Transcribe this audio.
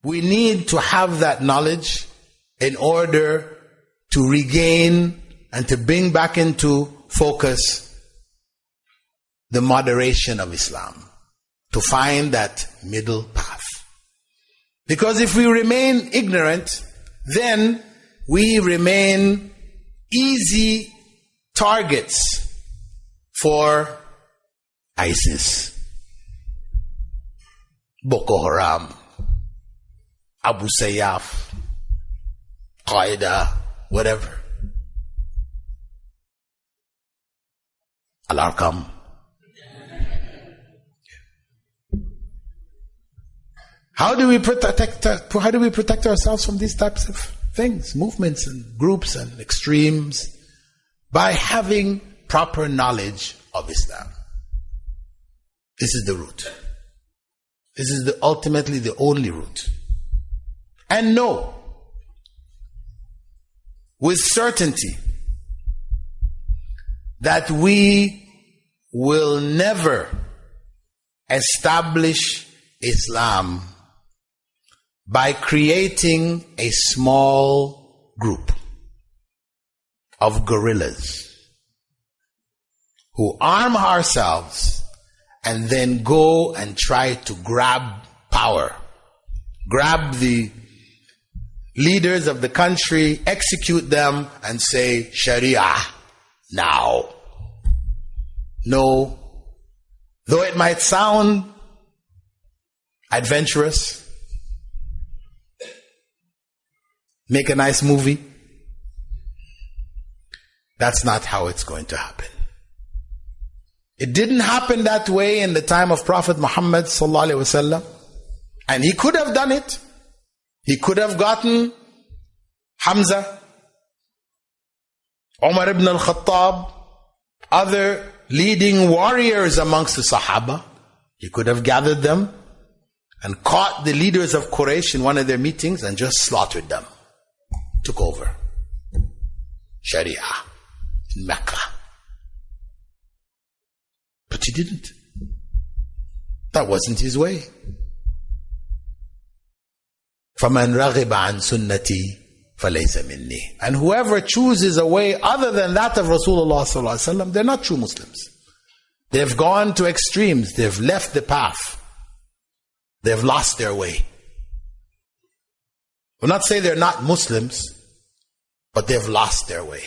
We need to have that knowledge in order to regain and to bring back into focus the moderation of Islam, to find that middle path. Because if we remain ignorant, then we remain easy targets for ISIS, Boko Haram, Abu Sayyaf, Qaeda, whatever. Al-Arqam. How do we protect ourselves from these types of things, movements and groups and extremes? By having proper knowledge of Islam. This is the route. This is ultimately the only route. And know with certainty that we will never establish Islam by creating a small group of guerrillas who arm ourselves and then go and try to grab power, grab the leaders of the country, execute them, and say, Shariah, now. No. Though it might sound adventurous, make a nice movie, that's not how it's going to happen. It didn't happen that way in the time of Prophet Muhammad sallallahu alaihi wasallam, and he could have done it. He could have gotten Hamza, Umar ibn al-Khattab, other leading warriors amongst the Sahaba. He could have gathered them and caught the leaders of Quraysh in one of their meetings and just slaughtered them. Took over Sharia in Mecca. But he didn't. That wasn't his way. فَمَنْ رَغِبَ عَنْ سُنَّتِي فَلَيْسَ مِنِّي. And whoever chooses a way other than that of Rasulullah sallallahu alaihi wasallam, they're not true Muslims. They've gone to extremes. They've left the path. They've lost their way. We'll not say they're not Muslims, but they've lost their way.